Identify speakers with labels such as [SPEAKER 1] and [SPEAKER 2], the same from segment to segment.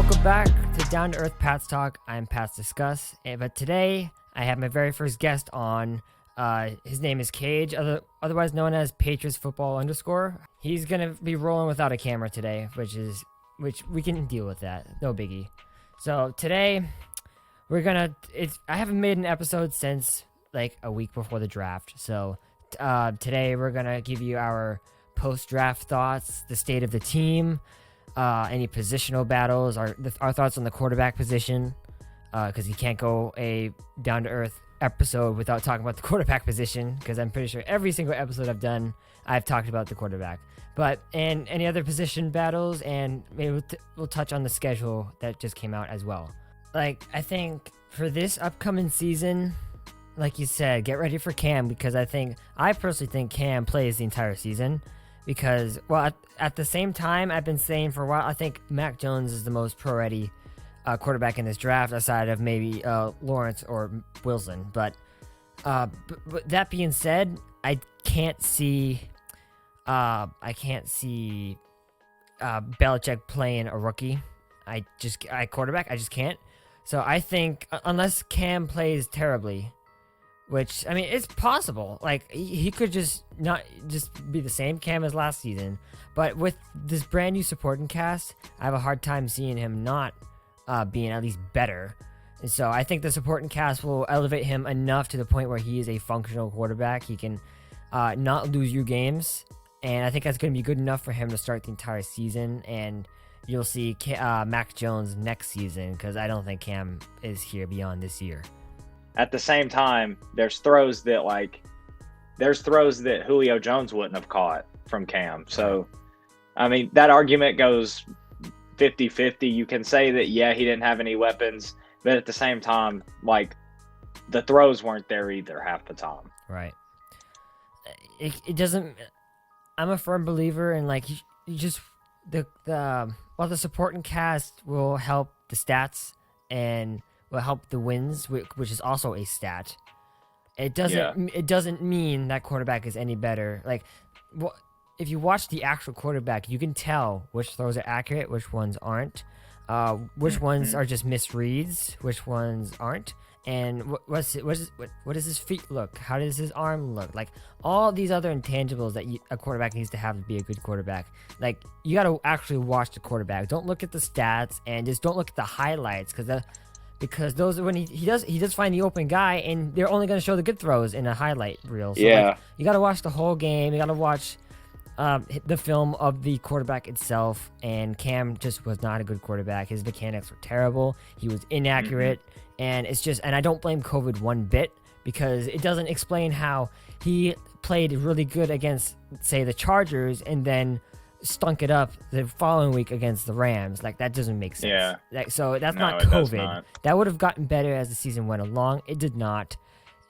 [SPEAKER 1] Welcome back to Down to Earth Pats Talk. I'm Pats Discuss, but today I have my very first guest on. His name is Cage, otherwise known as Patriots Football _. He's gonna be rolling without a camera today, which we can deal with that, no biggie. So today I haven't made an episode since like a week before the draft. So today we're gonna give you our post-draft thoughts, the state of the team. Any positional battles, our thoughts on the quarterback position, because you can't go a down-to-earth episode without talking about the quarterback position, because I'm pretty sure every single episode I've done, I've talked about the quarterback. And any other position battles, and maybe we'll touch on the schedule that just came out as well. I think for this upcoming season, like you said, get ready for Cam, because I personally think Cam plays the entire season. Because, well, at the same time, I've been saying for a while, I think Mac Jones is the most pro-ready quarterback in this draft, aside of maybe Lawrence or Wilson. But that being said, I can't see Belichick playing a rookie. Quarterback, I just can't. So I think unless Cam plays terribly, which, I mean, it's possible. He could just not just be the same Cam as last season. But with this brand new supporting cast, I have a hard time seeing him not being at least better. And so I think the supporting cast will elevate him enough to the point where he is a functional quarterback. He can not lose you games. And I think that's going to be good enough for him to start the entire season. And you'll see Mac Jones next season, because I don't think Cam is here beyond this year.
[SPEAKER 2] At the same time, there's throws that Julio Jones wouldn't have caught from Cam. So, I mean, that argument goes 50-50. You can say that, yeah, he didn't have any weapons, but at the same time, the throws weren't there either half the time.
[SPEAKER 1] Right. It doesn't. I'm a firm believer in the supporting cast will help the stats and will help the wins, which is also a stat. It doesn't mean that quarterback is any better. If you watch the actual quarterback, you can tell which throws are accurate, which ones aren't, which ones are just misreads, which ones aren't, and what does his feet look? How does his arm look? All these other intangibles that a quarterback needs to have to be a good quarterback. You got to actually watch the quarterback. Don't look at the stats, and just don't look at the highlights, because those, when he does find the open guy, and they're only going to show the good throws in a highlight reel. So you got to watch the whole game. You got to watch the film of the quarterback itself. And Cam just was not a good quarterback. His mechanics were terrible. He was inaccurate, and I don't blame COVID one bit, because it doesn't explain how he played really good against, say, the Chargers, and then stunk it up the following week against the Rams. That doesn't make sense. Yeah. So that's not COVID. That would have gotten better as the season went along. It did not.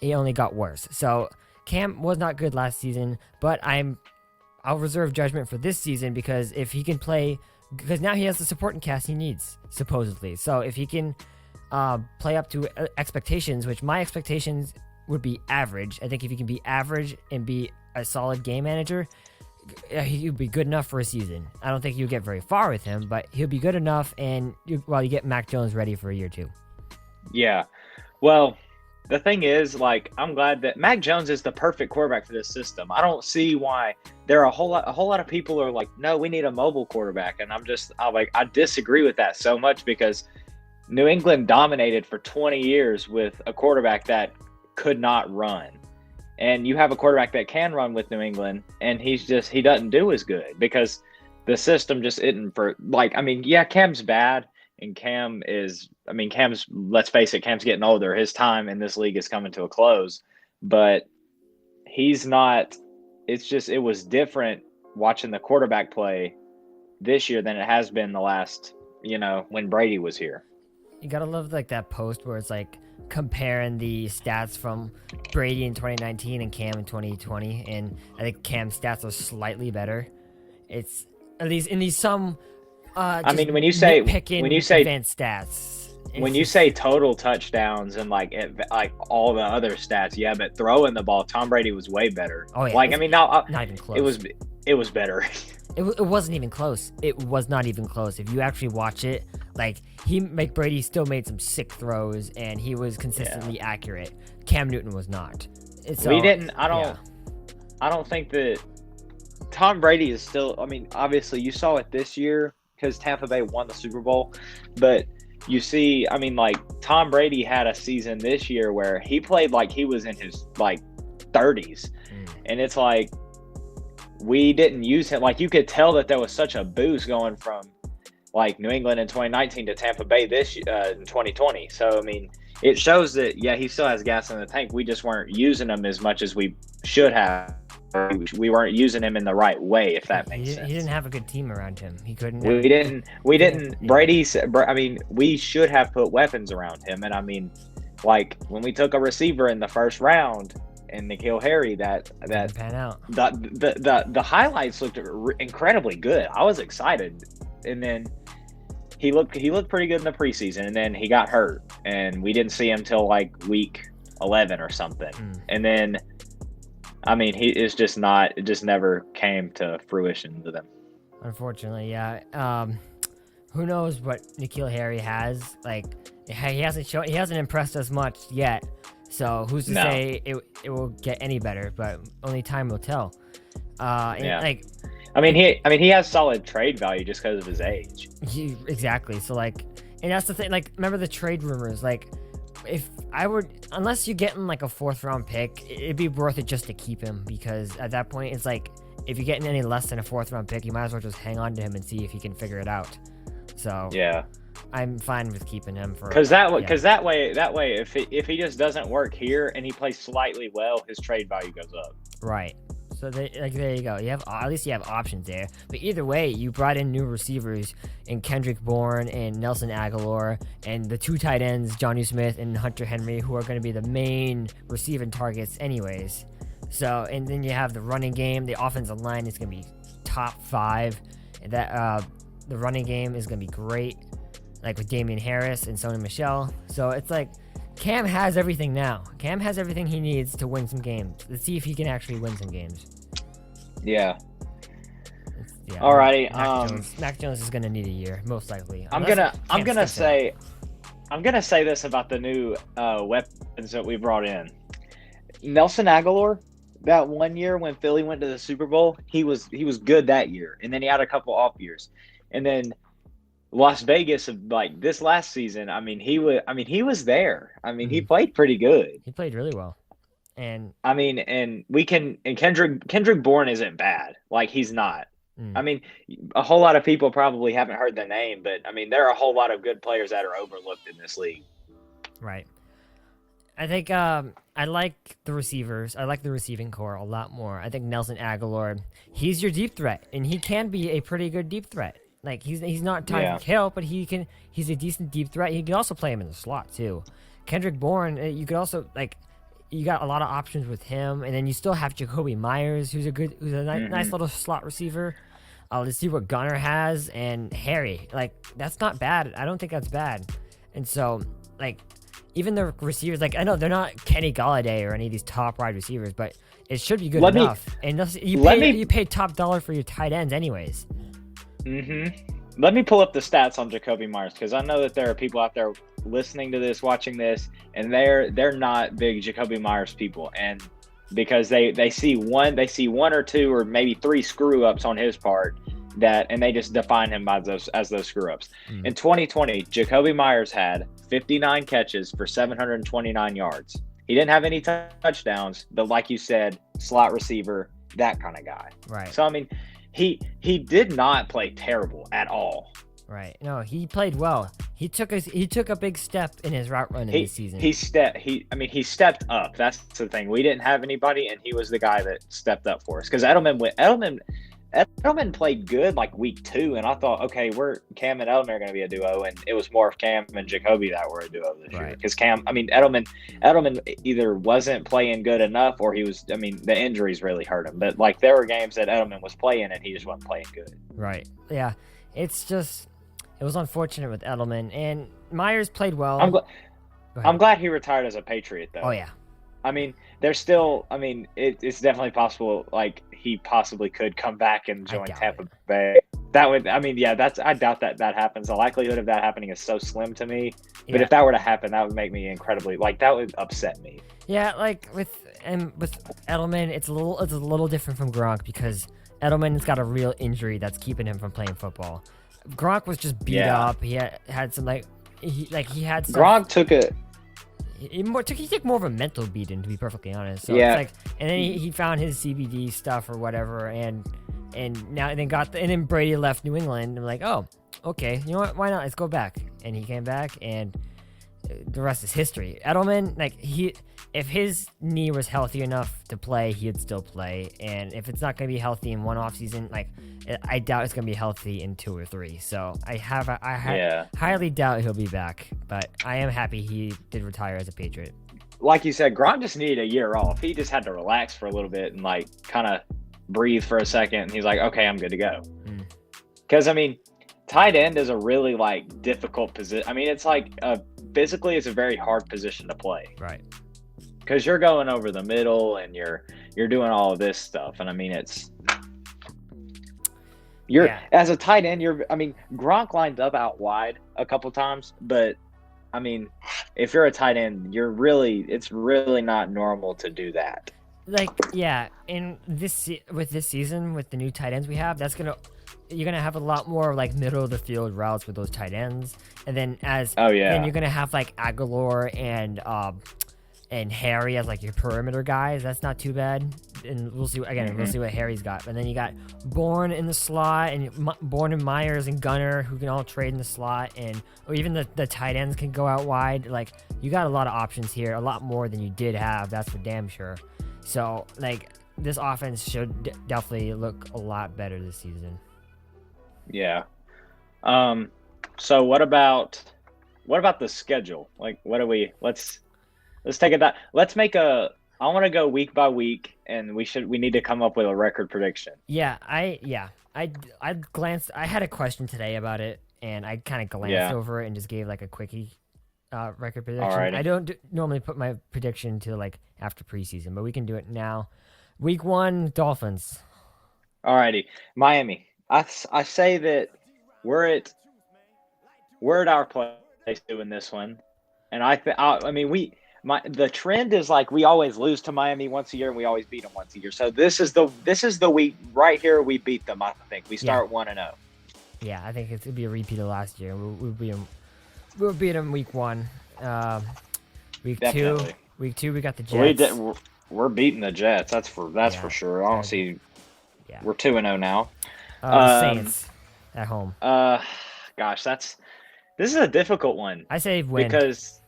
[SPEAKER 1] It only got worse. So Cam was not good last season, but I'll reserve judgment for this season, because if he can play, because now he has the supporting cast he needs, supposedly. So if he can play up to expectations, which my expectations would be average. I think if he can be average and be a solid game manager, he'll be good enough for a season. I don't think you'll get very far with him, but he'll be good enough, and while you get Mac Jones ready for a year or two.
[SPEAKER 2] Yeah. Well, the thing is, I'm glad that Mac Jones is the perfect quarterback for this system. I don't see why there are a whole lot of people are like, no, we need a mobile quarterback. And I disagree with that so much, because New England dominated for 20 years with a quarterback that could not run. And you have a quarterback that can run with New England, and he doesn't do as good, because the system just isn't for, Cam's bad, and let's face it, Cam's getting older. His time in this league is coming to a close, but he's not. It was different watching the quarterback play this year than it has been the last, when Brady was here.
[SPEAKER 1] You gotta love that post where it's comparing the stats from Brady in 2019 and Cam in 2020, and I think Cam's stats are slightly better. It's at least in these some.
[SPEAKER 2] When you say
[SPEAKER 1] advanced stats,
[SPEAKER 2] when you say total touchdowns and all the other stats, yeah, but throwing the ball, Tom Brady was way better.
[SPEAKER 1] Oh yeah, not even close.
[SPEAKER 2] It was better.
[SPEAKER 1] It wasn't even close. It was not even close. If you actually watch it Like Brady still made some sick throws, and he was consistently accurate. Cam Newton was not. So,
[SPEAKER 2] I don't think that Tom Brady is still. I mean, obviously you saw it this year because Tampa Bay won the Super Bowl, but you see, I mean, like Tom Brady had a season this year where he played like he was in his like 30s, and it's like we didn't use him. Like you could tell that there was such a boost going from like New England in 2019 to Tampa Bay this in 2020. So I mean, it shows that he still has gas in the tank. We just weren't using him as much as we should have. We weren't using him in the right way, if that makes sense.
[SPEAKER 1] He didn't have a good team around him. He couldn't.
[SPEAKER 2] We didn't. Brady's. I mean, we should have put weapons around him. And I mean, like when we took a receiver in the first round and N'Keal Harry, that
[SPEAKER 1] pan out.
[SPEAKER 2] The highlights looked incredibly good. I was excited, and then he looked pretty good in the preseason, and then he got hurt, and we didn't see him till like week 11 or something, and then. I mean, it just never came to fruition with him.
[SPEAKER 1] Unfortunately, yeah. Who knows what N'Keal Harry has? Like, he hasn't impressed us much yet. So who's to say it will get any better? But only time will tell. Like,
[SPEAKER 2] I mean, he has solid trade value just because of his age.
[SPEAKER 1] Exactly. So like, and that's the thing. Like, remember the trade rumors? Like, if I would, unless you're getting like a 4th round pick, it'd be worth it just to keep him, because at that point it's like if you're getting any less than a 4th round pick, you might as well just hang on to him and see if he can figure it out. So I'm fine with keeping him for
[SPEAKER 2] because that way if he just doesn't work here and he plays slightly well, his trade value goes up.
[SPEAKER 1] Right. So there you go. At least you have options there. But either way, you brought in new receivers in Kendrick Bourne and Nelson Aguilar, and the 2 tight ends, Jonnu Smith and Hunter Henry, who are going to be the main receiving targets anyways. So, and then you have the running game. The offensive line is going to be top 5. That the running game is going to be great, like with Damian Harris and Sony Michel. So it's like Cam has everything now. Cam has everything he needs to win some games. Let's see if he can actually win some games.
[SPEAKER 2] Yeah. Alrighty.
[SPEAKER 1] Mac Jones is gonna need a year, most likely.
[SPEAKER 2] I'm gonna say this about the new weapons that we brought in. Nelson Aguilar, that one year when Philly went to the Super Bowl, he was good that year, and then he had a couple off years, and then Las Vegas, like this last season, he was there. He played pretty good.
[SPEAKER 1] He played really well. And
[SPEAKER 2] Kendrick Bourne isn't bad. Like, he's not. A whole lot of people probably haven't heard the name, but there are a whole lot of good players that are overlooked in this league.
[SPEAKER 1] Right. I think I like the receivers. I like the receiving core a lot more. I think Nelson Aguilar, he's your deep threat, and he can be a pretty good deep threat. Like, he's not Tyreek Hill, but he's a decent deep threat. You can also play him in the slot too. Kendrick Bourne, you could also, like, you got a lot of options with him, and then you still have Jacoby Myers, who's a nice little slot receiver. Let's see what Gunner has, and Harry. Like, that's not bad. I don't think that's bad. And so, like, even the receivers, like, I know they're not Kenny Golladay or any of these top wide receivers, but it should be good enough. And you pay top dollar for your tight ends anyways.
[SPEAKER 2] Let me pull up the stats on Jacoby Myers, because I know that there are people out there listening to this, watching this, and they're not big Jacoby Myers people, and because they see one or two or maybe 3 screw ups on his part, and they just define him as those screw ups. In 2020, Jacoby Myers had 59 catches for 729 yards. He didn't have any touchdowns, but like you said, slot receiver, that kind of guy.
[SPEAKER 1] Right.
[SPEAKER 2] So He did not play terrible at all.
[SPEAKER 1] Right. No, he played well. He took a big step in his route running this season.
[SPEAKER 2] He stepped up. That's the thing. We didn't have anybody, and he was the guy that stepped up for us. Because Edelman played good like week 2, and I thought, okay, Cam and Edelman are going to be a duo, and it was more of Cam and Jacoby that were a duo this year. Because Edelman either wasn't playing good enough, or he was. The injuries really hurt him. But like there were games that Edelman was playing, and he just wasn't playing good.
[SPEAKER 1] Right. Yeah. It was unfortunate with Edelman, and Myers played well.
[SPEAKER 2] I'm glad he retired as a Patriot, though.
[SPEAKER 1] Oh yeah.
[SPEAKER 2] There's still. It's definitely possible. Like, he possibly could come back and join Tampa Bay, That would, I mean, yeah, I doubt that happens. The likelihood of that happening is so slim to me. But if that were to happen, that would make me incredibly, like, that would upset me.
[SPEAKER 1] Yeah, like with Edelman, it's a little different from Gronk because Edelman's got a real injury that's keeping him from playing football. Gronk was just beat up. He had some he had stuff.
[SPEAKER 2] Gronk took a.
[SPEAKER 1] He took more of a mental beating, to be perfectly honest. So
[SPEAKER 2] yeah.
[SPEAKER 1] It's like, and then he found his CBD stuff or whatever, and then Brady left New England. And I'm like, oh, okay, you know what? Why not? Let's go back. And he came back, and the rest is history. Edelman, like if his knee was healthy enough to play, he'd still play. And if it's not going to be healthy in one offseason, like I doubt it's going to be healthy in 2 or 3. So I highly doubt he'll be back. But I am happy he did retire as a Patriot.
[SPEAKER 2] Like you said, Gronk just needed a year off. He just had to relax for a little bit and like kind of breathe for a second. And he's like, okay, I'm good to go. Because I mean, tight end is a really like difficult position. I mean, it's like physically, it's a very hard position to play.
[SPEAKER 1] Right.
[SPEAKER 2] Because you're going over the middle and you're doing all of this stuff. And I mean, as a tight end, Gronk lined up out wide a couple times, but I mean, if you're a tight end, it's really not normal to do that.
[SPEAKER 1] Like, yeah, with this season, with the new tight ends we have, you're gonna have a lot more like middle of the field routes with those tight ends, and then then you're gonna have like Aguilar and Harry as like your perimeter guys. That's not too bad, and we'll see what Harry's got. And then you got Bourne in the slot, and Bourne and Myers and Gunner who can all trade in the slot, or even the tight ends can go out wide. Like, you got a lot of options here, a lot more than you did have. That's for damn sure. So like, this offense should definitely look a lot better this season. Yeah.
[SPEAKER 2] So what about the schedule? Like, let's take it that. Let's make I want to go week by week, and we need to come up with a record prediction.
[SPEAKER 1] Yeah, I glanced. I had a question today about it, and I kind of glanced over it and just gave like a quickie record prediction.
[SPEAKER 2] Alrighty.
[SPEAKER 1] I don't normally put my prediction until like after preseason, but we can do it now. Week 1, Dolphins.
[SPEAKER 2] Alrighty, Miami. I say that we're at our place doing this one, and the trend is like we always lose to Miami once a year and we always beat them once a year. So this is the week right here we beat them. I think we start 1-0.
[SPEAKER 1] Yeah, I think it'll be a repeat of last year. We'll beat them week 1. Week
[SPEAKER 2] Definitely.
[SPEAKER 1] 2. Week 2 we got the Jets.
[SPEAKER 2] We're beating the Jets. That's for sure. I don't see.
[SPEAKER 1] Yeah.
[SPEAKER 2] We're 2-0 now.
[SPEAKER 1] Saints at home.
[SPEAKER 2] Gosh, this is a difficult one.
[SPEAKER 1] I say win
[SPEAKER 2] because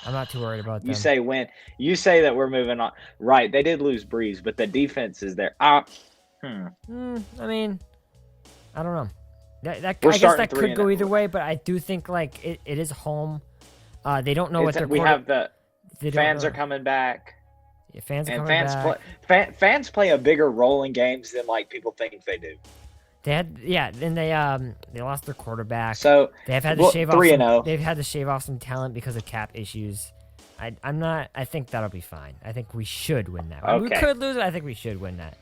[SPEAKER 1] I'm not too worried about them.
[SPEAKER 2] You say win. You say that we're moving on. Right, they did lose Breeze, but the defense is there.
[SPEAKER 1] I mean, I don't know. I guess that could go either way, but I do think like it is home. They don't know what they're.
[SPEAKER 2] We have the fans are coming back.
[SPEAKER 1] Yeah, fans
[SPEAKER 2] play a bigger role in games than like people think they do.
[SPEAKER 1] Then they lost their quarterback.
[SPEAKER 2] So
[SPEAKER 1] they've had to shave off
[SPEAKER 2] 3-0.
[SPEAKER 1] They've had to shave off some talent because of cap issues. I think that'll be fine. I think we should win that.
[SPEAKER 2] Okay.
[SPEAKER 1] We could lose it. I think we should win that.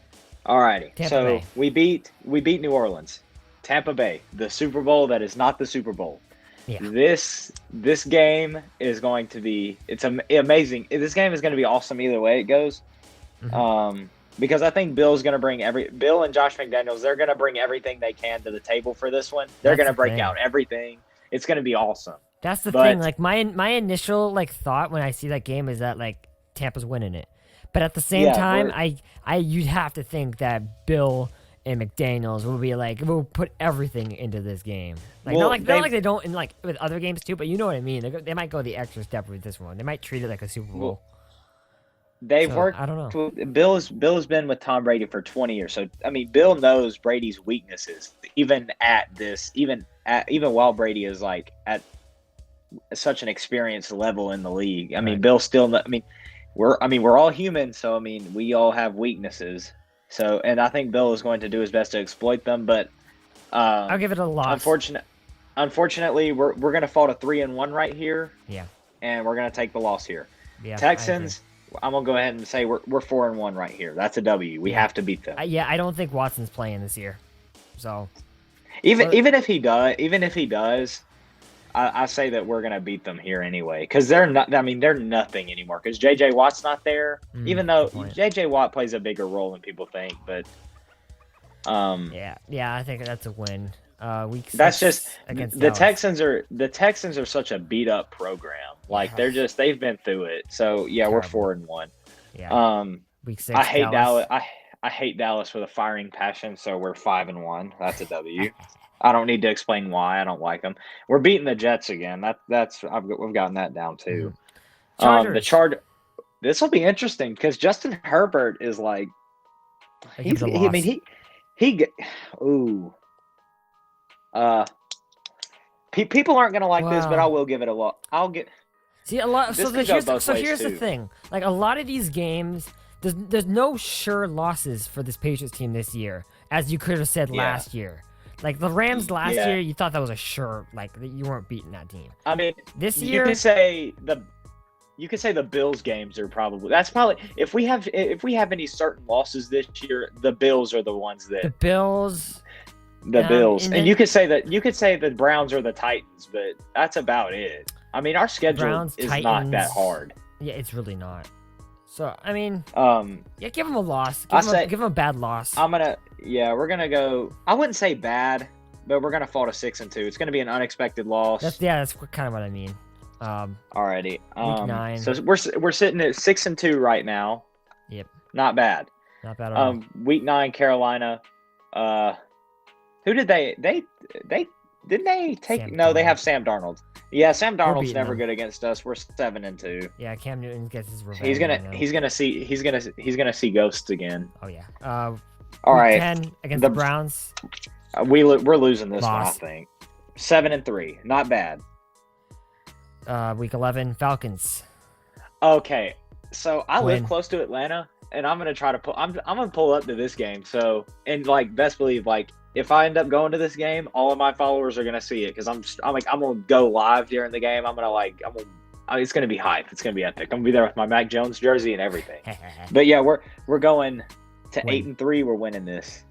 [SPEAKER 2] Alrighty. So we beat New Orleans. Tampa Bay, the Super Bowl that is not the Super Bowl.
[SPEAKER 1] Yeah.
[SPEAKER 2] This game is going to be amazing. This game is going to be awesome either way it goes. Mm-hmm. Because I think Bill and Josh McDaniels, they're going to bring everything they can to the table for this one. They're going to break out everything. It's going to be awesome.
[SPEAKER 1] That's the thing. Like my initial like thought when I see that game is that like Tampa's winning it, but at the same time, you'd have to think that Bill and McDaniels will put everything into this game. Like not like they don't in like with other games too, but you know what I mean. They might go the extra step with this one. They might treat it like a Super Bowl.
[SPEAKER 2] They've worked. I don't know. Bill has been with Tom Brady for 20 years, so I mean, Bill knows Brady's weaknesses. Even while Brady is like at such an experienced level in the league, I mean, Bill still. We're all human, so I mean, we all have weaknesses. So, and I think Bill is going to do his best to exploit them, but
[SPEAKER 1] I'll give it a loss.
[SPEAKER 2] Unfortunately, we're going to fall to 3-1 right here.
[SPEAKER 1] Yeah,
[SPEAKER 2] and we're going to take the loss here.
[SPEAKER 1] Yeah,
[SPEAKER 2] Texans. I'm gonna go ahead and say we're 4-1 right here. That's a W. We have to beat them.
[SPEAKER 1] I don't think Watson's playing this year. So
[SPEAKER 2] even if he does, I say that we're gonna beat them here anyway because they're not. I mean, they're nothing anymore because J.J. Watt's not there. Even though J.J. Watt plays a bigger role than people think, but
[SPEAKER 1] yeah, I think that's a win. Week 6
[SPEAKER 2] that's just
[SPEAKER 1] against
[SPEAKER 2] the
[SPEAKER 1] Dallas.
[SPEAKER 2] Texans are such a beat up program. Like they've been through it. So yeah,
[SPEAKER 1] Terrible.
[SPEAKER 2] we're 4-1.
[SPEAKER 1] Yeah. Week 6.
[SPEAKER 2] I hate Dallas. I hate Dallas with a firing passion. So we're 5-1. That's a W. I don't need to explain why I don't like them. We're beating the Jets again. We've gotten that down too.
[SPEAKER 1] Chargers.
[SPEAKER 2] This will be interesting because Justin Herbert is like people aren't gonna like this, but I will give it a look.
[SPEAKER 1] See a lot. So here's the thing. Like a lot of these games, there's no sure losses for this Patriots team this year, as you could have said last year. Like the Rams last year, you thought that was a sure, like you weren't beating that team.
[SPEAKER 2] I mean,
[SPEAKER 1] this year
[SPEAKER 2] you could say the Bills games are that's probably if we have any certain losses this year, the Bills are the ones that
[SPEAKER 1] the Bills.
[SPEAKER 2] And you could say the Browns or the Titans, but that's about it. I mean, our schedule is not that hard.
[SPEAKER 1] Yeah, it's really not. So I mean, give them a loss. Give them a bad loss.
[SPEAKER 2] We're gonna go. I wouldn't say bad, but we're gonna fall to 6-2. It's gonna be an unexpected loss.
[SPEAKER 1] That's kind of what I mean.
[SPEAKER 2] Alrighty.
[SPEAKER 1] Week 9.
[SPEAKER 2] So we're sitting at 6-2 right now.
[SPEAKER 1] Yep.
[SPEAKER 2] Not bad.
[SPEAKER 1] Not bad at all.
[SPEAKER 2] Week 9, Carolina. Who did they didn't they take? No, they have Sam Darnold. Yeah, Sam Darnold's never good against us. We're 7-2.
[SPEAKER 1] Yeah, Cam Newton gets his revenge.
[SPEAKER 2] He's gonna see ghosts again.
[SPEAKER 1] Oh yeah.
[SPEAKER 2] All right.
[SPEAKER 1] 10 against the Browns.
[SPEAKER 2] We're losing this one, I think. 7-3, not bad.
[SPEAKER 1] Week 11, Falcons.
[SPEAKER 2] Okay, so I live close to Atlanta, and I'm gonna try to I'm gonna pull up to this game. So, and like best believe, like if I end up going to this game, all of my followers are gonna see it because I'm gonna go live during the game. It's gonna be hype. It's gonna be epic. I'm gonna be there with my Mac Jones jersey and everything. But yeah, we're going to 8-3. We're winning this.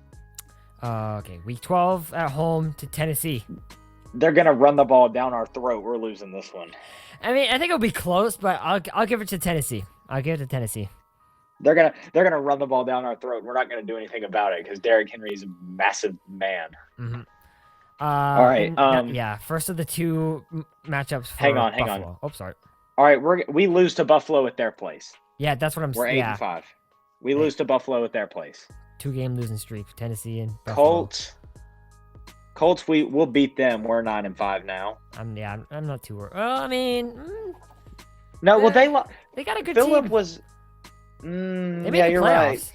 [SPEAKER 1] Okay, week 12 at home to Tennessee.
[SPEAKER 2] They're gonna run the ball down our throat. We're losing this one.
[SPEAKER 1] I mean, I think it'll be close, but I'll give it to Tennessee. I'll give it to Tennessee.
[SPEAKER 2] They're gonna run the ball down our throat. We're not gonna do anything about it because Derrick Henry is a massive man.
[SPEAKER 1] Mm-hmm.
[SPEAKER 2] All right.
[SPEAKER 1] First of the two matchups.
[SPEAKER 2] Hang on.
[SPEAKER 1] Oh, sorry.
[SPEAKER 2] All right, we lose to Buffalo at their place.
[SPEAKER 1] Yeah, that's what I'm saying.
[SPEAKER 2] We're 8-5. We lose to Buffalo at their place.
[SPEAKER 1] 2-game losing streak. Tennessee and Buffalo.
[SPEAKER 2] Colts, we'll beat them. We're 9-5 now.
[SPEAKER 1] I'm not too worried. Well, I mean,
[SPEAKER 2] they
[SPEAKER 1] got a good
[SPEAKER 2] Phillip
[SPEAKER 1] team.
[SPEAKER 2] was.
[SPEAKER 1] They made the
[SPEAKER 2] you're
[SPEAKER 1] playoffs.
[SPEAKER 2] right.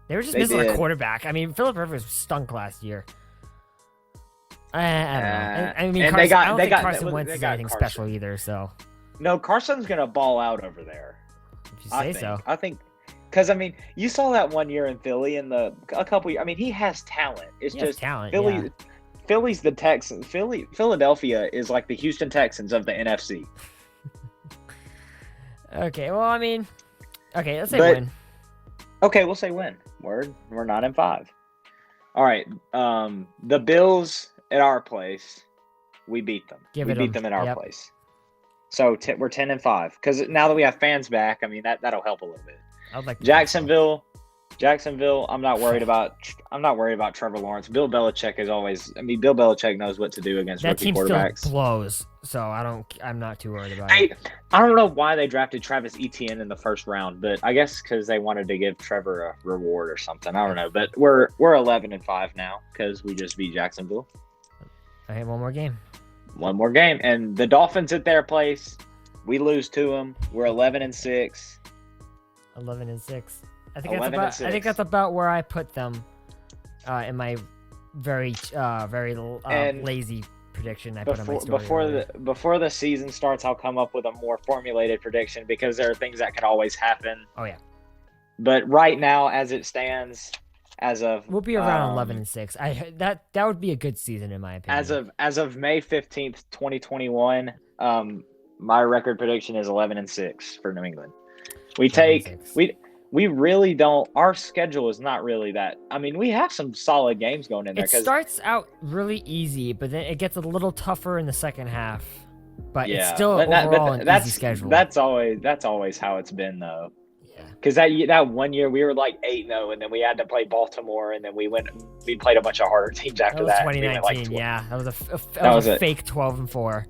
[SPEAKER 1] They were just missing a quarterback. I mean, Phillip Rivers stunk last year. I don't know. I mean, I don't think Carson Wentz is anything special either. So.
[SPEAKER 2] No, Carson's gonna ball out over there.
[SPEAKER 1] If you say so.
[SPEAKER 2] I think. Because I mean, you saw that one year in Philly a couple years. I mean, he has talent. It's just
[SPEAKER 1] talent.
[SPEAKER 2] Philly.
[SPEAKER 1] Yeah.
[SPEAKER 2] Philly's the Texans. Philadelphia is like the Houston Texans of the NFC.
[SPEAKER 1] Okay, well, I mean, let's say win.
[SPEAKER 2] Okay, we'll say win. We're 9-5. All right. The Bills at our place, we beat them. We beat them at our place. So we're 10-5 because now that we have fans back, I mean that'll help a little bit.
[SPEAKER 1] I'd like
[SPEAKER 2] Jacksonville. I'm not worried about Trevor Lawrence. Bill Belichick is always. I mean, Bill Belichick knows what to do against rookie quarterbacks.
[SPEAKER 1] That team still blows, so I'm not too worried about it.
[SPEAKER 2] I don't know why they drafted Travis Etienne in the first round, but I guess because they wanted to give Trevor a reward or something. I don't know, but we're 11-5 now because we just beat Jacksonville.
[SPEAKER 1] Okay, one more game.
[SPEAKER 2] One more game, and the Dolphins at their place. We lose to them. We're 11-6.
[SPEAKER 1] 11-6. I think that's about where I put them in my very lazy prediction. I put on my story
[SPEAKER 2] before the season starts, I'll come up with a more formulated prediction because there are things that could always happen.
[SPEAKER 1] Oh yeah.
[SPEAKER 2] But right now, as it stands,
[SPEAKER 1] we'll be around 11-6. That would be a good season in my opinion.
[SPEAKER 2] As of May 15th, 2021, my record prediction is 11-6 for New England. we really don't. Our schedule is not really that. I mean, we have some solid games going in there.
[SPEAKER 1] It starts out really easy, but then it gets a little tougher in the second half. But it's still overall an easy schedule.
[SPEAKER 2] That's always how it's been, though.
[SPEAKER 1] Yeah.
[SPEAKER 2] Because that 1 year we were like 8-0, and then we had to play Baltimore, and then we played a bunch of harder teams after that.
[SPEAKER 1] 2019, yeah, that was a fake 12-4.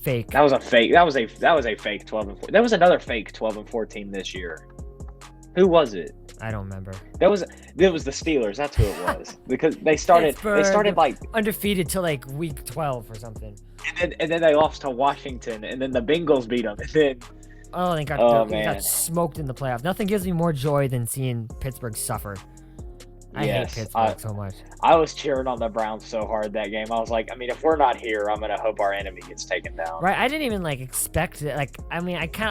[SPEAKER 1] Fake.
[SPEAKER 2] That was a fake 12-4. There was another fake 12-4 team this year. Who was it?
[SPEAKER 1] I don't remember.
[SPEAKER 2] It was the Steelers. That's who it was. Because they started like
[SPEAKER 1] undefeated till like week 12 or something.
[SPEAKER 2] And then they lost to Washington, and then the Bengals beat them, and then
[SPEAKER 1] they got smoked in the playoffs. Nothing gives me more joy than seeing Pittsburgh suffer. I hate Pittsburgh so much.
[SPEAKER 2] I was cheering on the Browns so hard that game. I was like, I mean, if we're not here, I'm gonna hope our enemy gets taken down.
[SPEAKER 1] Right. I didn't even expect it. I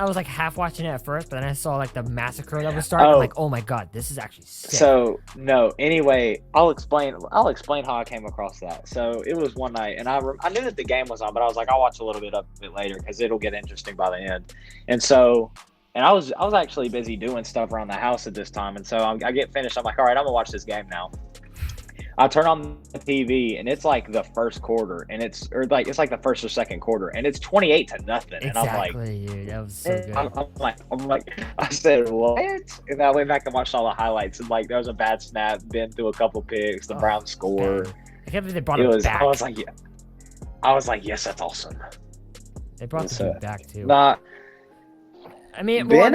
[SPEAKER 1] was like half watching it at first, but then I saw the massacre that was starting. I'm like, oh my god, this is actually sick.
[SPEAKER 2] So no. Anyway, I'll explain how I came across that. So it was one night, and I knew that the game was on, but I was like, I'll watch a little bit of it later because it'll get interesting by the end. And so. And I was actually busy doing stuff around the house at this time, and so I get finished. I'm like, all right, I'm gonna watch this game now. I turn on the TV, and it's like the first quarter, and it's like the first or second quarter, and it's 28-0, and I'm like,
[SPEAKER 1] dude, that was so good.
[SPEAKER 2] I'm like, I said what? And I went back and watched all the highlights, and there was a bad snap, Ben threw a couple picks, the Browns scored.
[SPEAKER 1] I can't believe they brought him back.
[SPEAKER 2] I was like, yes, that's awesome.
[SPEAKER 1] They brought the dude back too. I mean, I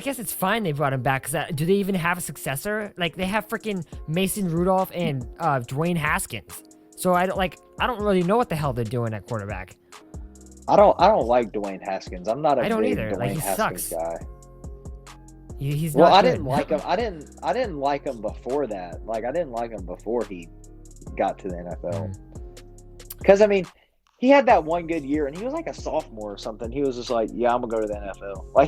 [SPEAKER 1] guess it's fine they brought him back, because do they even have a successor? They have freaking Mason Rudolph and Dwayne Haskins. So I don't really know what the hell they're doing at quarterback.
[SPEAKER 2] I don't like Dwayne Haskins. I'm not a big Dwayne Haskins
[SPEAKER 1] sucks.
[SPEAKER 2] guy.
[SPEAKER 1] He's not
[SPEAKER 2] I
[SPEAKER 1] good.
[SPEAKER 2] didn't like him. I didn't like him before that. I didn't like him before he got to the NFL. Because I mean, he had that one good year, and he was like a sophomore or something. He was just like, "Yeah, I'm gonna go to the NFL."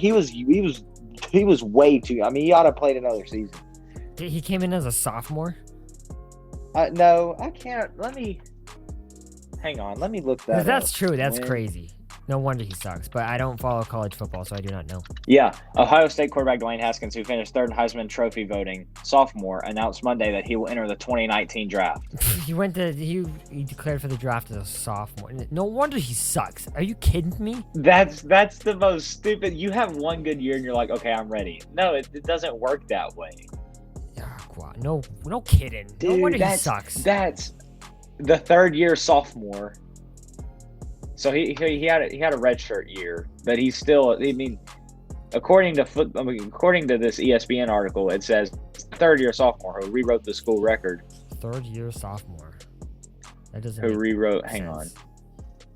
[SPEAKER 2] He was way too. I mean, he ought to have played another season.
[SPEAKER 1] He came in as a sophomore.
[SPEAKER 2] No, I can't. Hang on. Let me look that up.
[SPEAKER 1] That's true. That's crazy. No wonder he sucks. But I don't follow college football, so I do not know.
[SPEAKER 2] Yeah, Ohio State quarterback Dwayne Haskins, who finished third in Heisman Trophy voting, sophomore, announced Monday that he will enter the 2019 draft.
[SPEAKER 1] He declared for the draft as a sophomore. No wonder he sucks. Are you kidding me?
[SPEAKER 2] That's the most stupid. You have one good year and you're like, okay, I'm ready. No, it doesn't work that way.
[SPEAKER 1] No kidding.
[SPEAKER 2] Dude,
[SPEAKER 1] no wonder he sucks.
[SPEAKER 2] That's the third year sophomore. So he had a redshirt year, but he's still. I mean, according to this ESPN article, it says third year sophomore who rewrote the school record.
[SPEAKER 1] Third year sophomore. That doesn't.
[SPEAKER 2] Who rewrote?
[SPEAKER 1] Sense.
[SPEAKER 2] Hang on.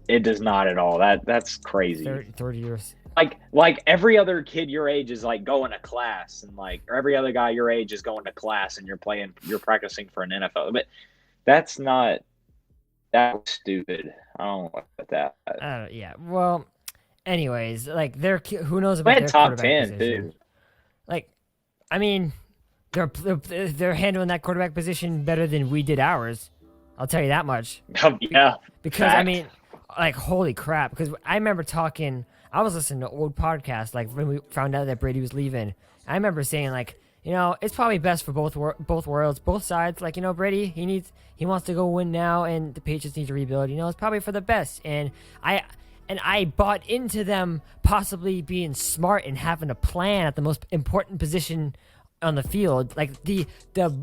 [SPEAKER 2] It does not at all. That's crazy.
[SPEAKER 1] Third years.
[SPEAKER 2] Like every other kid your age is going to class, and or every other guy your age is going to class, and you're practicing for an NFL. But that's not. That was stupid. I don't like that.
[SPEAKER 1] Yeah. Well, anyways, who knows about their
[SPEAKER 2] top
[SPEAKER 1] quarterback
[SPEAKER 2] 10
[SPEAKER 1] position?
[SPEAKER 2] too.
[SPEAKER 1] I mean, they're handling that quarterback position better than we did ours. I'll tell you that much.
[SPEAKER 2] Yeah.
[SPEAKER 1] Because
[SPEAKER 2] fact.
[SPEAKER 1] I mean, holy crap! Because I remember talking. I was listening to old podcasts when we found out that Brady was leaving. I remember saying it's probably best for both worlds, both sides. Brady, he wants to go win now, and the Patriots need to rebuild. It's probably for the best. And I bought into them possibly being smart and having a plan at the most important position on the field, the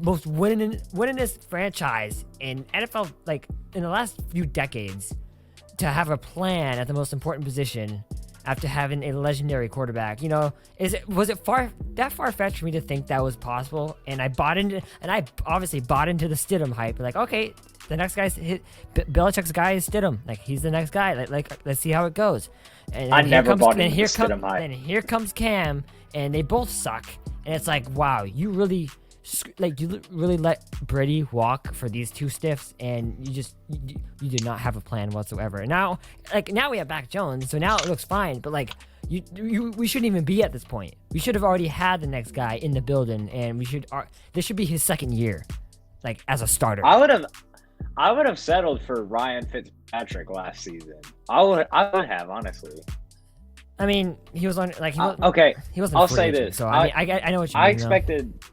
[SPEAKER 1] most winningest franchise in NFL, in the last few decades, to have a plan at the most important position. After having a legendary quarterback, was it far-fetched for me to think that was possible? And I obviously bought into the Stidham hype. Okay, the next guy's Belichick's guy is Stidham. He's the next guy. Let's see how it goes. And
[SPEAKER 2] I never bought into the Stidham hype.
[SPEAKER 1] Then here comes Cam, and they both suck. And it's wow, you really let Brady walk for these two stiffs, and you did not have a plan whatsoever. And now we have Mac Jones, so now it looks fine. But we shouldn't even be at this point. We should have already had the next guy in the building, and this should be his second year, as a starter.
[SPEAKER 2] I would have settled for Ryan Fitzpatrick last season. I would have, honestly.
[SPEAKER 1] I mean, he was on like he was,
[SPEAKER 2] okay.
[SPEAKER 1] he wasn't.
[SPEAKER 2] I'll
[SPEAKER 1] free
[SPEAKER 2] say
[SPEAKER 1] agent,
[SPEAKER 2] this.
[SPEAKER 1] So I mean, I know what you
[SPEAKER 2] I
[SPEAKER 1] mean.
[SPEAKER 2] expected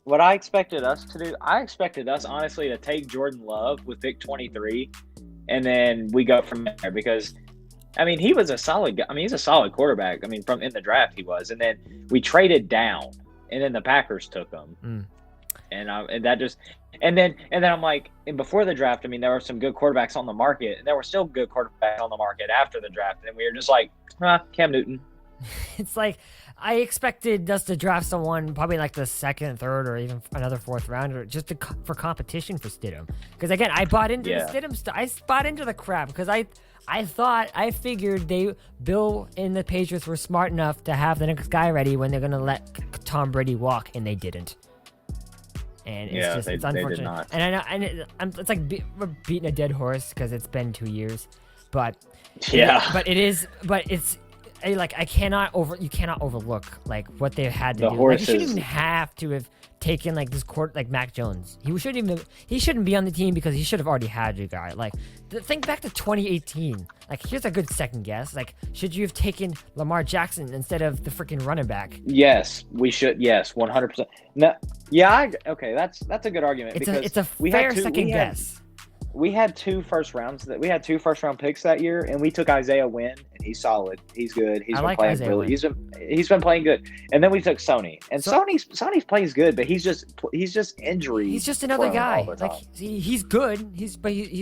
[SPEAKER 2] what I expected us to do. I expected us honestly to take Jordan Love with pick 23, and then we go from there because. I mean, he was a solid. I mean, he's a solid quarterback. I mean, from in the draft he was, and then we traded down, and then the Packers took him, and that just, and then I'm like, and before the draft, I mean, there were some good quarterbacks on the market, and there were still good quarterbacks on the market after the draft, and we were just like, Cam Newton.
[SPEAKER 1] It's like I expected us to draft someone probably like the second, third, or even another fourth rounder just for competition for Stidham. Because again, I bought into the Stidham stuff. I bought into the crap because I figured Bill and the Patriots were smart enough to have the next guy ready when they're gonna let Tom Brady walk, and they didn't. And it's it's unfortunate.
[SPEAKER 2] They did not.
[SPEAKER 1] And I know, it's like we're beating a dead horse because it's been 2 years, but it's like you cannot overlook like what they had to do. Like, you shouldn't even have to have taken like this court like Mac Jones. He shouldn't be on the team because he should have already had your guy. Like think back to 2018. Like here's a good second guess. Like should you have taken Lamar Jackson instead of the freaking running back?
[SPEAKER 2] Yes, we should. Yes, 100%. No, yeah, okay, that's a good argument.
[SPEAKER 1] It's a fair second guess.
[SPEAKER 2] We had 2 first rounds. We had 2 first round picks that year, and we took Isaiah Wynn, and he's solid. He's good. He's been playing really. He's been playing good. And then we took Sony, and Sony's plays good, but he's just injury.
[SPEAKER 1] He's just another guy. Like he's good. He's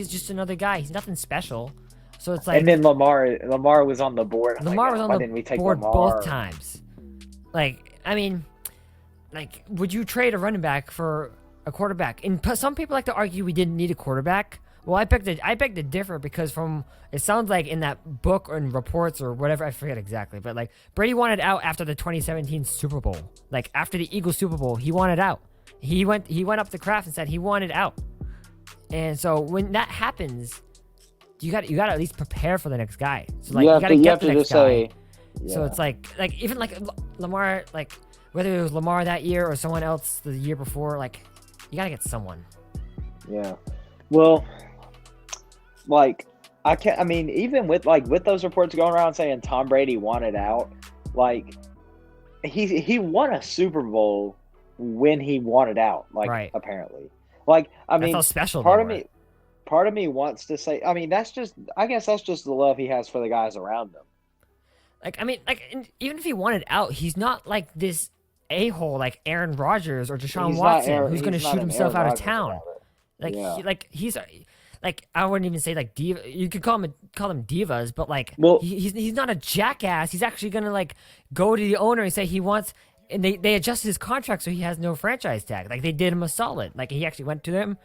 [SPEAKER 1] just another guy. He's nothing special. So it's like.
[SPEAKER 2] And then Lamar was on the board.
[SPEAKER 1] Lamar was on the board both times. Like I mean, like would you trade a running back for a quarterback? And some people like to argue we didn't need a quarterback. Well, I beg to differ because it sounds like in that book or in reports or whatever, I forget exactly, but like Brady wanted out after the 2017 Super Bowl. Like after the Eagles Super Bowl, he wanted out. He went up to Kraft and said he wanted out. And so when that happens, you got to at least prepare for the next guy. So like you got to get the next guy. So it's like even like Lamar, like whether it was Lamar that year or someone else the year before, like you got to get someone.
[SPEAKER 2] Yeah. Well, like I mean, even with those reports going around saying Tom Brady wanted out, like he won a Super Bowl when he wanted out, like right. Apparently. Like I mean,
[SPEAKER 1] that's how special
[SPEAKER 2] part of me wants to say, I mean, I guess that's just the love he has for the guys around him.
[SPEAKER 1] Like I mean, like even if he wanted out, he's not like this a-hole like Aaron Rodgers or Deshaun Watson who's going to shoot himself out of town. Like he's like I wouldn't even say like diva. You could call them divas, but like he's not a jackass. He's actually gonna like go to the owner and say he wants, and they adjusted his contract so he has no franchise tag. Like they did him a solid. Like he actually went to them,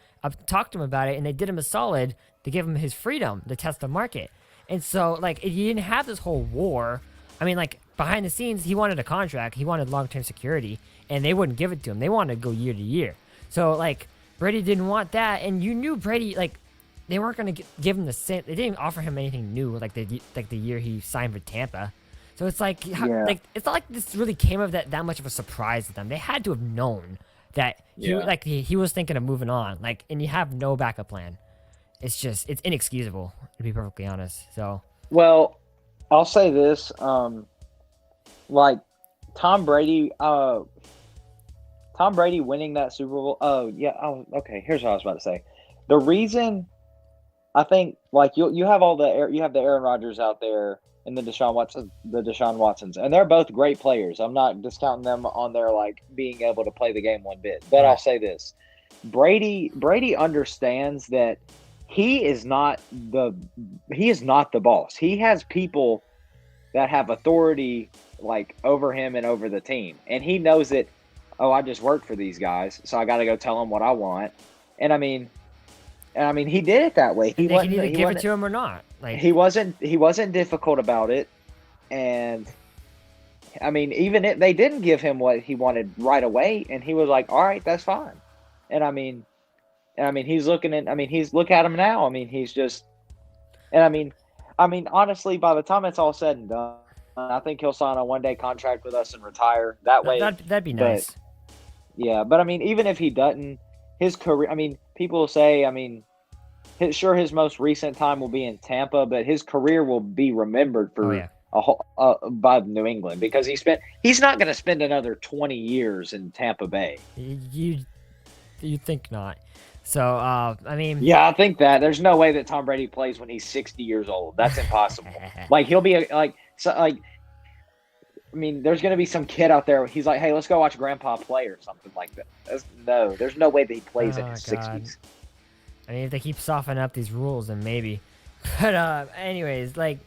[SPEAKER 1] talked to him about it, and they did him a solid to give him his freedom to test the market. And so like he didn't have this whole war. I mean like behind the scenes he wanted a contract, he wanted long-term security, and they wouldn't give it to him. They wanted to go year to year. So like Brady didn't want that, and you knew Brady like. They weren't going to give him the same. They didn't offer him anything new, like the year he signed for Tampa. So it's like, it's not like this really came of that much of a surprise to them. They had to have known that he was thinking of moving on. Like, and you have no backup plan. It's inexcusable to be perfectly honest. So,
[SPEAKER 2] well, I'll say this: like Tom Brady winning that Super Bowl. Oh yeah. Oh, okay. Here's what I was about to say. The reason. I think like you have the Aaron Rodgers out there and the Deshaun Watsons, and they're both great players. I'm not discounting them on their like being able to play the game one bit. But I'll say this: Brady understands that he is not the boss. He has people that have authority like over him and over the team, and he knows that. Oh, I just work for these guys, so I got to go tell them what I want. And I mean, he did it that way.
[SPEAKER 1] They can either give it to him or not. Like
[SPEAKER 2] he wasn't difficult about it, and I mean, even if they didn't give him what he wanted right away, and he was like, "All right, that's fine." And I mean, he's looking at. I mean, look at him now. I mean, he's just. And I mean, honestly, by the time it's all said and done, I think he'll sign a one-day contract with us and retire that way.
[SPEAKER 1] That'd be nice.
[SPEAKER 2] Yeah, but I mean, even if he doesn't. His career, I mean, people will say, I mean, his most recent time will be in Tampa, but his career will be remembered for by New England because he's not going to spend another 20 years in Tampa Bay.
[SPEAKER 1] You think not? So I mean,
[SPEAKER 2] yeah, I think that there's no way that Tom Brady plays when he's 60 years old. That's impossible. Like he'll be I mean, there's going to be some kid out there. He's like, hey, let's go watch Grandpa play or something like that. There's no way that he plays in his 60s.
[SPEAKER 1] I mean, if they keep softening up these rules, then maybe. But anyways, like,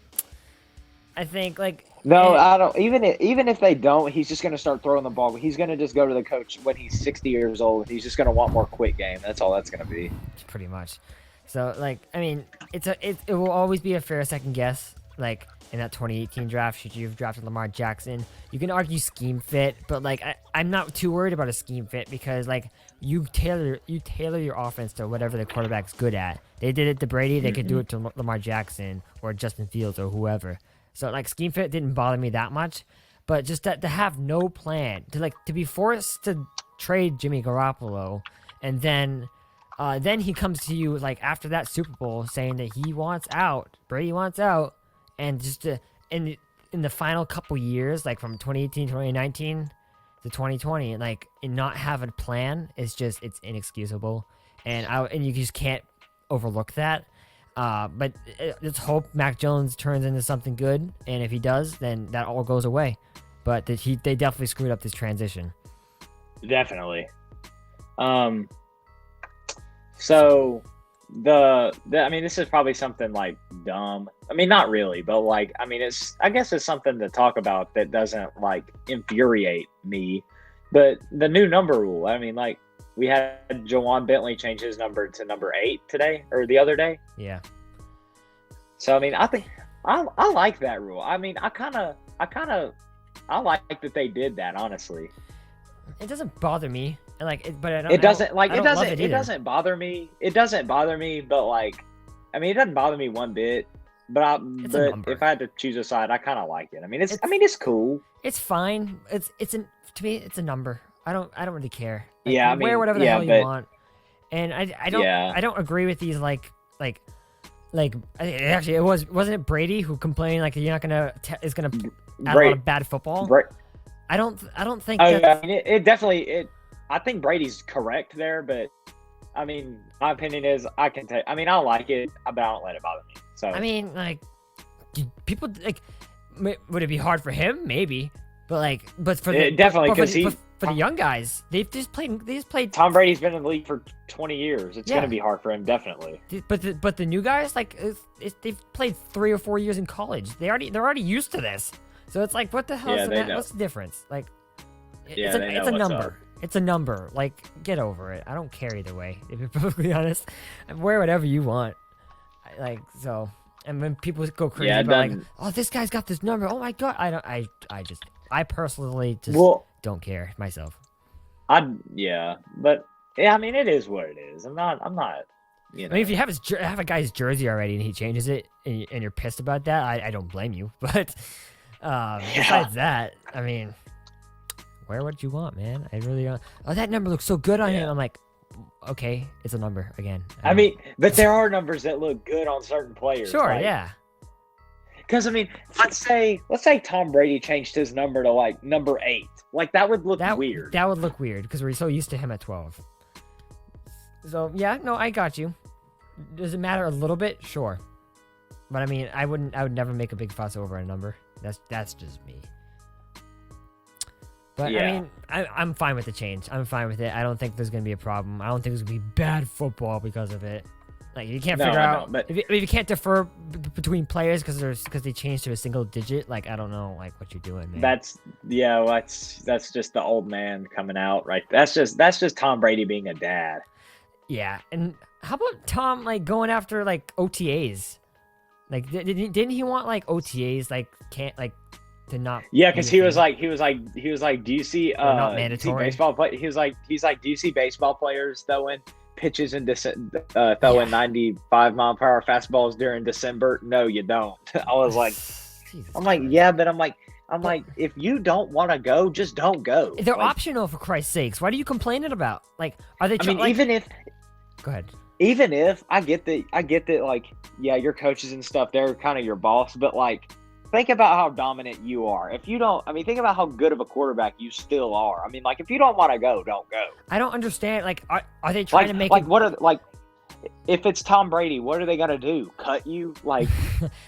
[SPEAKER 1] I think like
[SPEAKER 2] no, I don't. Even if they don't, he's just going to start throwing the ball. He's going to just go to the coach when he's 60 years old. He's just going to want more quick game. That's all that's going to be.
[SPEAKER 1] Pretty much. So like, I mean, it will always be a fair second guess. Like in that 2018 draft, should you have drafted Lamar Jackson? You can argue scheme fit, but like I'm not too worried about a scheme fit because like you tailor your offense to whatever the quarterback's good at. They did it to Brady, they could do it to Lamar Jackson or Justin Fields or whoever. So like scheme fit didn't bother me that much, but just to have no plan, to be forced to trade Jimmy Garoppolo, and then he comes to you like after that Super Bowl saying that he wants out, Brady wants out, and just in the final couple years, like from 2018, 2019 to 2020, like and not have a plan is just it's inexcusable, and you just can't overlook that. But let's hope Mac Jones turns into something good, and if he does, then that all goes away. But they definitely screwed up this transition.
[SPEAKER 2] Definitely. So I mean, this is probably something like dumb. I mean, not really, but like, I mean, I guess it's something to talk about that doesn't like infuriate me. But the new number rule. I mean, like. We had Jawan Bentley change his number to number 8 today or the other day.
[SPEAKER 1] Yeah.
[SPEAKER 2] So I mean, I think I like that rule. I mean, I like that they did that. Honestly,
[SPEAKER 1] it doesn't bother me. But
[SPEAKER 2] it doesn't bother me. It doesn't bother me. But like, I mean, it doesn't bother me one bit. But if I had to choose a side, I kind of like it. I mean, it's cool.
[SPEAKER 1] It's fine. To me, it's a number. I don't really care. Like,
[SPEAKER 2] yeah, I mean,
[SPEAKER 1] wear whatever the hell you want. And I don't agree with these actually wasn't it Brady who complained like you're not gonna is gonna add a lot of bad football. I don't think.
[SPEAKER 2] I mean, it definitely. I think Brady's correct there, but I mean, my opinion is I like it, but I don't let it bother me. So
[SPEAKER 1] I mean, like, people like, would it be hard for him? Maybe, but for the young guys, they just played.
[SPEAKER 2] Tom Brady's been in the league for 20 years. It's gonna be hard for him, definitely.
[SPEAKER 1] But the new guys, like, they've played 3 or 4 years in college. They're already used to this. So it's like, what the hell? What's the difference? Like, it's a number. It's a number. Like, get over it. I don't care either way. If you're perfectly honest, wear whatever you want. So. And when people go crazy about like, oh, this guy's got this number. Oh my god, I personally just don't care myself.
[SPEAKER 2] But I mean, it is what it is. I'm not. You know.
[SPEAKER 1] I mean, if you have a guy's jersey already and he changes it and you're pissed about that, I don't blame you. But besides that, I mean, wear what you want, man. I really don't. Oh, that number looks so good on him. I'm like, okay, it's a number again.
[SPEAKER 2] I mean, but there are numbers that look good on certain players.
[SPEAKER 1] Sure, yeah.
[SPEAKER 2] Because I mean, let's say Tom Brady changed his number to like number 8. Like that would look weird.
[SPEAKER 1] That would look weird because we're so used to him at 12. So yeah, no, I got you. Does it matter a little bit? Sure, but I mean, I would never make a big fuss over a number. That's just me. But I mean, I'm fine with the change. I'm fine with it. I don't think there's gonna be a problem. I don't think there's gonna be bad football because of it. Like you can't figure out if you can't defer between players because they changed to a single digit. Like I don't know, like what you're doing, man.
[SPEAKER 2] That's just the old man coming out, right? That's just Tom Brady being a dad.
[SPEAKER 1] Yeah, and how about Tom like going after like OTAs? Like didn't he want like OTAs like can't like to not?
[SPEAKER 2] Yeah, because he was like, do you see
[SPEAKER 1] not mandatory
[SPEAKER 2] baseball play? He's like, do you see baseball players throwing pitches in throwing 95-mile-per-hour fastballs during December? No, you don't. I was like, I'm like, yeah, but I'm like, if you don't want to go, just don't go.
[SPEAKER 1] They're optional for Christ's sakes. What are you complaining about? Like, are they?
[SPEAKER 2] Even if.
[SPEAKER 1] Go ahead.
[SPEAKER 2] Even if I get that, like, yeah, your coaches and stuff, they're kind of your boss, but think about how dominant you are. If you don't, I mean, think about how good of a quarterback you still are. I mean, like, if you don't want to go, don't go.
[SPEAKER 1] I don't understand. Like, are they trying to make
[SPEAKER 2] what are like? If it's Tom Brady, what are they gonna do? Cut you? Like,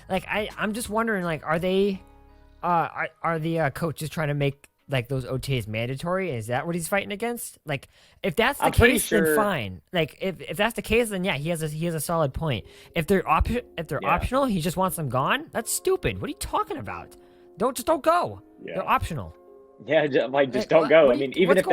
[SPEAKER 1] I'm just wondering. Like, are they, are the coaches trying to make like those OTAs mandatory? Is that what he's fighting against? Like, if that's the case, then fine. Like, if that's the case, then yeah, he has a solid point. If they're optional, he just wants them gone. That's stupid. What are you talking about? Don't go. Yeah. They're optional.
[SPEAKER 2] Yeah, just don't go. I mean, even if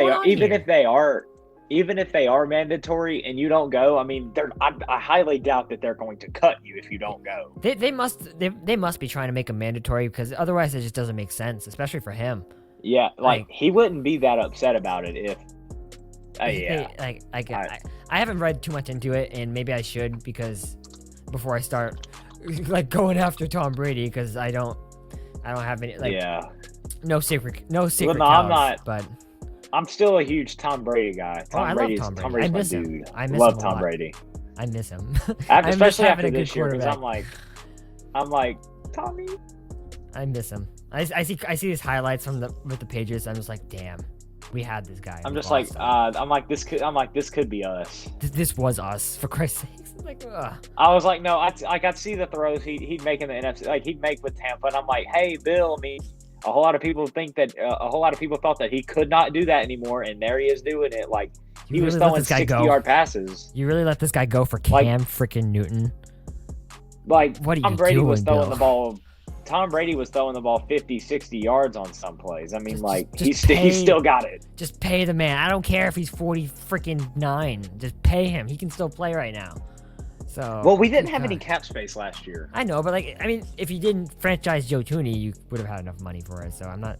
[SPEAKER 2] they are mandatory and you don't go, I mean, I highly doubt that they're going to cut you if you don't go.
[SPEAKER 1] They must be trying to make them mandatory, because otherwise it just doesn't make sense, especially for him.
[SPEAKER 2] Yeah, like he wouldn't be that upset about it if.
[SPEAKER 1] I haven't read too much into it, and maybe I should, because before I start like going after Tom Brady, because I don't have any no secret
[SPEAKER 2] well, no, I'm not, but I'm still a huge Tom Brady guy. Tom Brady's my dude.
[SPEAKER 1] I miss
[SPEAKER 2] love
[SPEAKER 1] him
[SPEAKER 2] Tom Brady.
[SPEAKER 1] I miss him.
[SPEAKER 2] Especially after this year, because I'm like Tommy.
[SPEAKER 1] I miss him. I see his highlights with the Patriots. I'm just like, damn, we had this guy.
[SPEAKER 2] I'm just this could be us.
[SPEAKER 1] This was us, for Christ's sakes. Like,
[SPEAKER 2] I was like, no, I got to see the throws he'd make in the NFC, like he'd make with Tampa, and I'm like, hey, Bill. I mean, a whole lot of people thought that he could not do that anymore, and there he is doing it. Like, he was throwing 60-yard passes.
[SPEAKER 1] You really let this guy go for Cam freaking Newton?
[SPEAKER 2] Like,
[SPEAKER 1] what are you
[SPEAKER 2] Tom Brady
[SPEAKER 1] doing,
[SPEAKER 2] was throwing
[SPEAKER 1] Bill?
[SPEAKER 2] the ball. Tom Brady was throwing the ball 50, 60 yards on some plays. I mean, he still got it.
[SPEAKER 1] Just pay the man. I don't care if he's 49. Just pay him. He can still play right now. So.
[SPEAKER 2] Well, we didn't have any cap space last year.
[SPEAKER 1] I know, but if you didn't franchise Joe Tooney, you would have had enough money for it. So I'm not.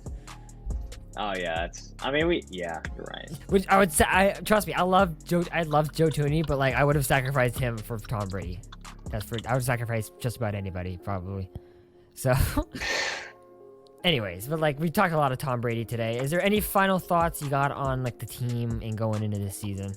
[SPEAKER 2] Oh yeah, you're right.
[SPEAKER 1] Which I would say, trust me, I love Joe Tooney, but like I would have sacrificed him for Tom Brady. I would sacrifice just about anybody probably. So, anyways, but like we talked a lot of Tom Brady today. Is there any final thoughts you got on like the team and going into this season?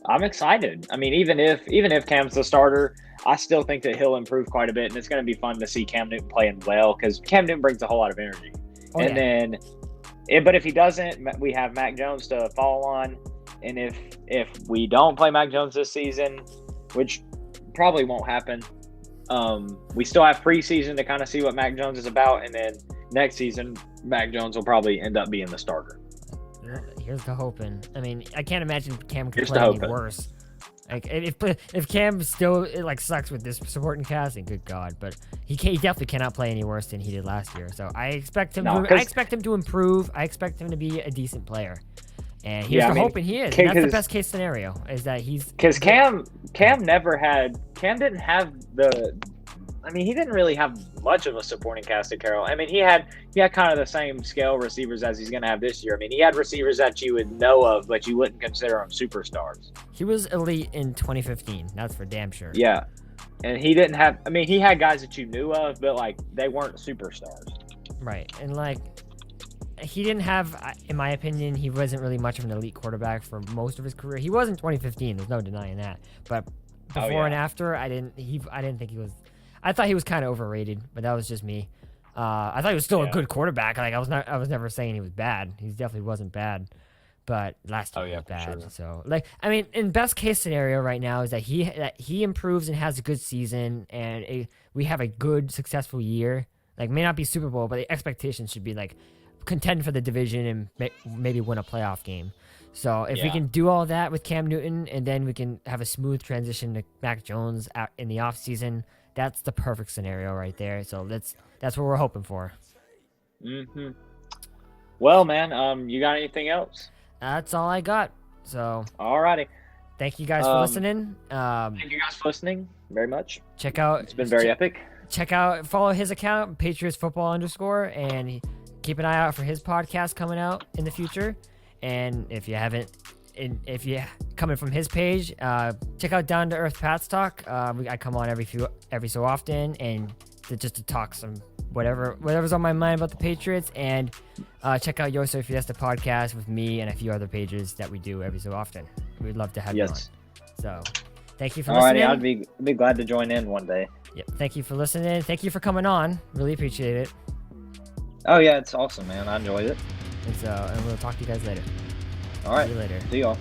[SPEAKER 2] I'm excited. I mean, even if Cam's the starter, I still think that he'll improve quite a bit, and it's going to be fun to see Cam Newton playing well, because Cam Newton brings a whole lot of energy. But if he doesn't, we have Mac Jones to fall on, and if we don't play Mac Jones this season, which probably won't happen. We still have preseason to kind of see what Mac Jones is about, and then next season, Mac Jones will probably end up being the starter.
[SPEAKER 1] Here's the hoping. I mean, I can't imagine Cam could play any worse. Like, if Cam still sucks with this supporting cast, then good God, but he definitely cannot play any worse than he did last year. So I expect him. I expect him to improve. I expect him to be a decent player. And here's the hope, and he is. And that's the best case scenario, is that he's...
[SPEAKER 2] Because Cam didn't have the... I mean, he didn't really have much of a supporting cast at Carroll. I mean, he had kind of the same scale receivers as he's going to have this year. I mean, he had receivers that you would know of, but you wouldn't consider them superstars.
[SPEAKER 1] He was elite in 2015. That's for damn sure.
[SPEAKER 2] Yeah. And he didn't have... I mean, he had guys that you knew of, but, like, they weren't superstars.
[SPEAKER 1] Right. And, like... He didn't have, in my opinion, he wasn't really much of an elite quarterback for most of his career. He was in 2015. There's no denying that. But before and after, I didn't think he was. I thought he was kind of overrated, but that was just me. I thought he was still a good quarterback. Like I was never saying he was bad. He definitely wasn't bad. But last year he was bad. Sure. So I mean, in best case scenario right now is that he improves and has a good season, and we have a good successful year. Like may not be Super Bowl, but the expectations should be like contend for the division and maybe win a playoff game. So if we can do all that with Cam Newton, and then we can have a smooth transition to Mac Jones in the offseason, that's the perfect scenario right there. So that's what we're hoping for.
[SPEAKER 2] Mm-hmm. Well, man, you got anything else?
[SPEAKER 1] That's all I got. So
[SPEAKER 2] alrighty.
[SPEAKER 1] Thank you guys for listening.
[SPEAKER 2] Thank you guys for listening very much.
[SPEAKER 1] Check out.
[SPEAKER 2] It's been very epic.
[SPEAKER 1] Follow his account, Patriots Football _ and keep an eye out for his podcast coming out in the future. And if you're coming from his page, check out Down to Earth Pats Talk. I come on every so often, and just to talk some whatever's on my mind about the Patriots. And check out Yo Soy Fiesta podcast with me and a few other pages that we do every so often. We'd love to have you on. So Thank you for
[SPEAKER 2] Alrighty,
[SPEAKER 1] listening.
[SPEAKER 2] I'd be glad to join in one day.
[SPEAKER 1] Yep. Thank you for listening. Thank you for coming on. Really appreciate it.
[SPEAKER 2] Oh yeah, it's awesome, man. I enjoyed it.
[SPEAKER 1] And we'll talk to you guys later.
[SPEAKER 2] All right.
[SPEAKER 1] See you later.
[SPEAKER 2] See y'all.